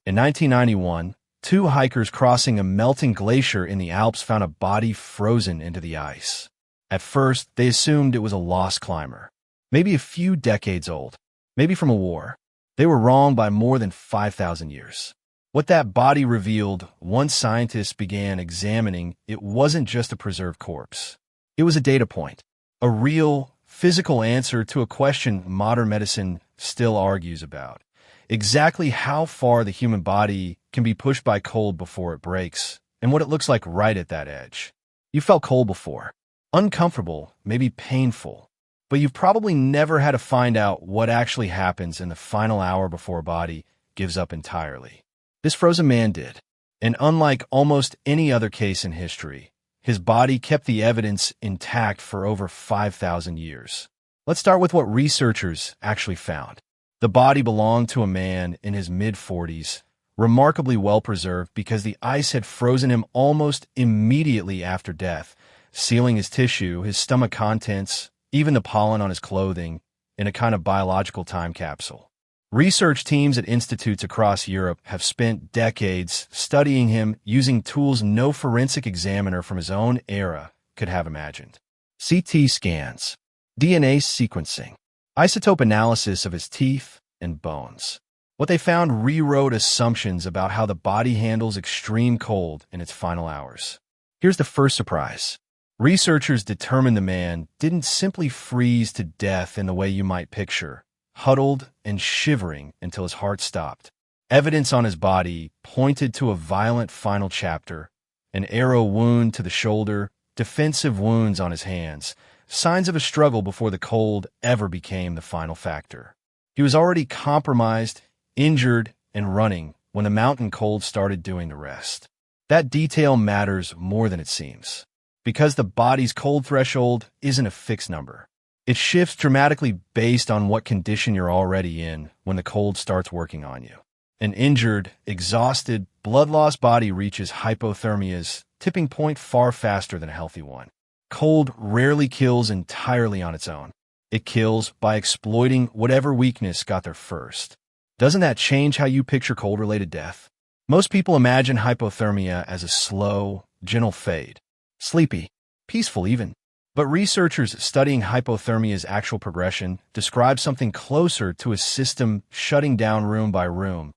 In 1991, two hikers crossing a melting glacier in the Alps found a body frozen into the ice. At first, they assumed it was a lost climber, maybe a few decades old, maybe from a war. They were wrong by more than 5,000 years. What that body revealed, once scientists began examining, it wasn't just a preserved corpse. It was a data point, a real, physical answer to a question modern medicine still argues about. Exactly how far the human body can be pushed by cold before it breaks, and what it looks like right at that edge. You felt cold before. Uncomfortable, maybe painful. But you've probably never had to find out what actually happens in the final hour before a body gives up entirely. This frozen man did. And unlike almost any other case in history, his body kept the evidence intact for over 5,000 years. Let's start with what researchers actually found. The body belonged to a man in his mid-40s, remarkably well-preserved because the ice had frozen him almost immediately after death, sealing his tissue, his stomach contents, even the pollen on his clothing, in a kind of biological time capsule. Research teams at institutes across Europe have spent decades studying him using tools no forensic examiner from his own era could have imagined. CT scans, DNA sequencing, isotope analysis of his teeth and bones. What they found rewrote assumptions about how the body handles extreme cold in its final hours. Here's the first surprise. Researchers determined the man didn't simply freeze to death in the way you might picture, huddled and shivering until his heart stopped. Evidence on his body pointed to a violent final chapter, an arrow wound to the shoulder, defensive wounds on his hands, signs of a struggle before the cold ever became the final factor. He was already compromised, injured, and running when the mountain cold started doing the rest. That detail matters more than it seems, because the body's cold threshold isn't a fixed number. It shifts dramatically based on what condition you're already in when the cold starts working on you. An injured, exhausted, blood-loss body reaches hypothermia's tipping point far faster than a healthy one. Cold rarely kills entirely on its own. It kills by exploiting whatever weakness got there first. Doesn't that change how you picture cold-related death? Most people imagine hypothermia as a slow, gentle fade. Sleepy, peaceful even. But researchers studying hypothermia's actual progression describe something closer to a system shutting down room by room,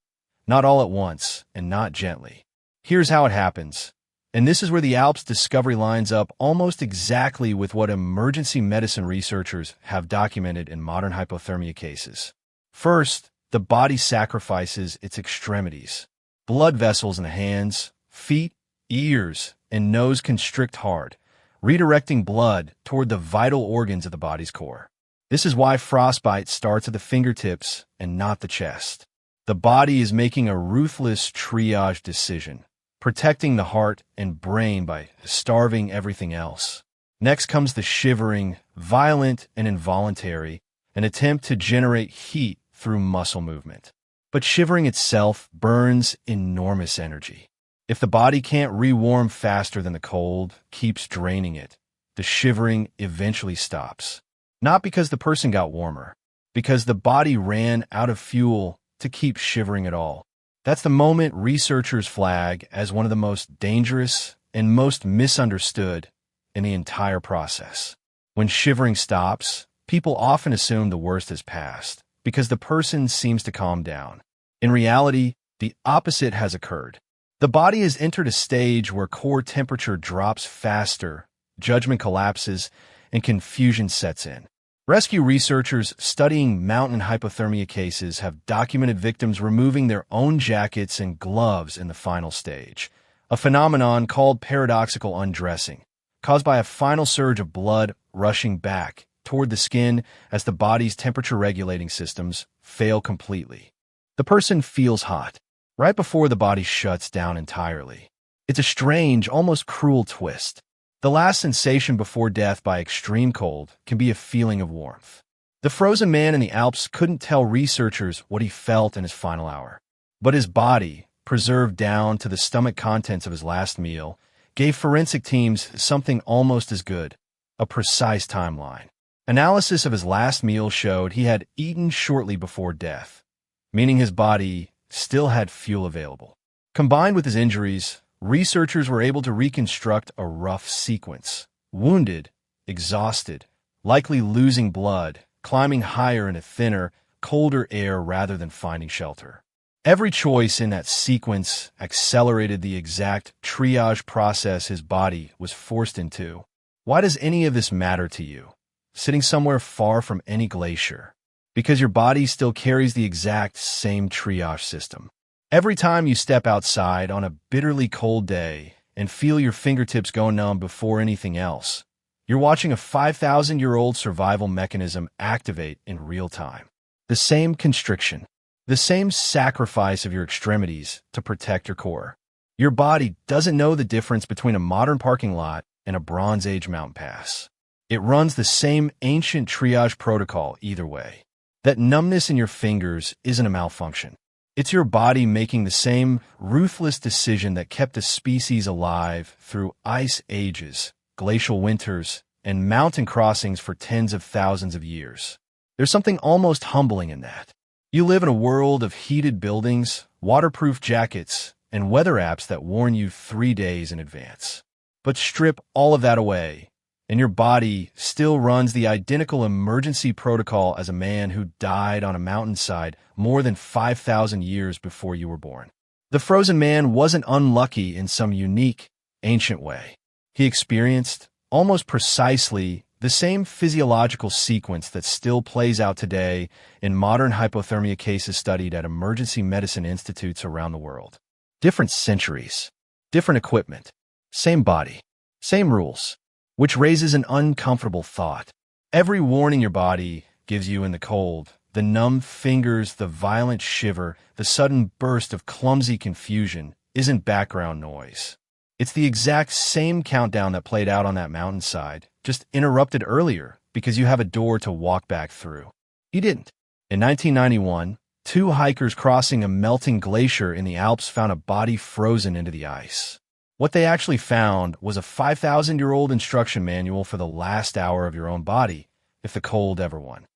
not all at once and not gently. Here's how it happens. And this is where the Alps discovery lines up almost exactly with what emergency medicine researchers have documented in modern hypothermia cases. First, the body sacrifices its extremities. Blood vessels in the hands, feet, ears, and nose constrict hard, redirecting blood toward the vital organs of the body's core. This is why frostbite starts at the fingertips and not the chest. The body is making a ruthless triage decision, protecting the heart and brain by starving everything else. Next comes the shivering, violent and involuntary, an attempt to generate heat through muscle movement. But shivering itself burns enormous energy. If the body can't rewarm faster than the cold keeps draining it, the shivering eventually stops. Not because the person got warmer, because the body ran out of fuel to keep shivering at all. That's the moment researchers flag as one of the most dangerous and most misunderstood in the entire process. When shivering stops, people often assume the worst has passed because the person seems to calm down. In reality, the opposite has occurred. The body has entered a stage where core temperature drops faster, judgment collapses, and confusion sets in. Rescue researchers studying mountain hypothermia cases have documented victims removing their own jackets and gloves in the final stage, a phenomenon called paradoxical undressing, caused by a final surge of blood rushing back toward the skin as the body's temperature-regulating systems fail completely. The person feels hot right before the body shuts down entirely. It's a strange, almost cruel twist. The last sensation before death by extreme cold can be a feeling of warmth. The frozen man in the Alps couldn't tell researchers what he felt in his final hour, but his body, preserved down to the stomach contents of his last meal, gave forensic teams something almost as good, a precise timeline. Analysis of his last meal showed he had eaten shortly before death, meaning his body still had fuel available. Combined with his injuries, researchers were able to reconstruct a rough sequence. Wounded, exhausted, likely losing blood, climbing higher into thinner, colder air rather than finding shelter. Every choice in that sequence accelerated the exact triage process his body was forced into. Why does any of this matter to you? Sitting somewhere far from any glacier. Because your body still carries the exact same triage system. Every time you step outside on a bitterly cold day and feel your fingertips go numb before anything else, you're watching a 5,000-year-old survival mechanism activate in real time. The same constriction, the same sacrifice of your extremities to protect your core. Your body doesn't know the difference between a modern parking lot and a Bronze Age mountain pass. It runs the same ancient triage protocol either way. That numbness in your fingers isn't a malfunction. It's your body making the same ruthless decision that kept a species alive through ice ages, glacial winters, and mountain crossings for tens of thousands of years. There's something almost humbling in that. You live in a world of heated buildings, waterproof jackets, and weather apps that warn you 3 days in advance. But strip all of that away, and your body still runs the identical emergency protocol as a man who died on a mountainside more than 5,000 years before you were born. The frozen man wasn't unlucky in some unique, ancient way. He experienced, almost precisely, the same physiological sequence that still plays out today in modern hypothermia cases studied at emergency medicine institutes around the world. Different centuries, different equipment, same body, same rules. Which raises an uncomfortable thought. Every warning your body gives you in the cold, the numb fingers, the violent shiver, the sudden burst of clumsy confusion, isn't background noise. It's the exact same countdown that played out on that mountainside, just interrupted earlier because you have a door to walk back through. You didn't. In 1991, 2 hikers crossing a melting glacier in the Alps found a body frozen into the ice. What they actually found was a 5,000-year-old instruction manual for the last hour of your own body, if the cold ever won.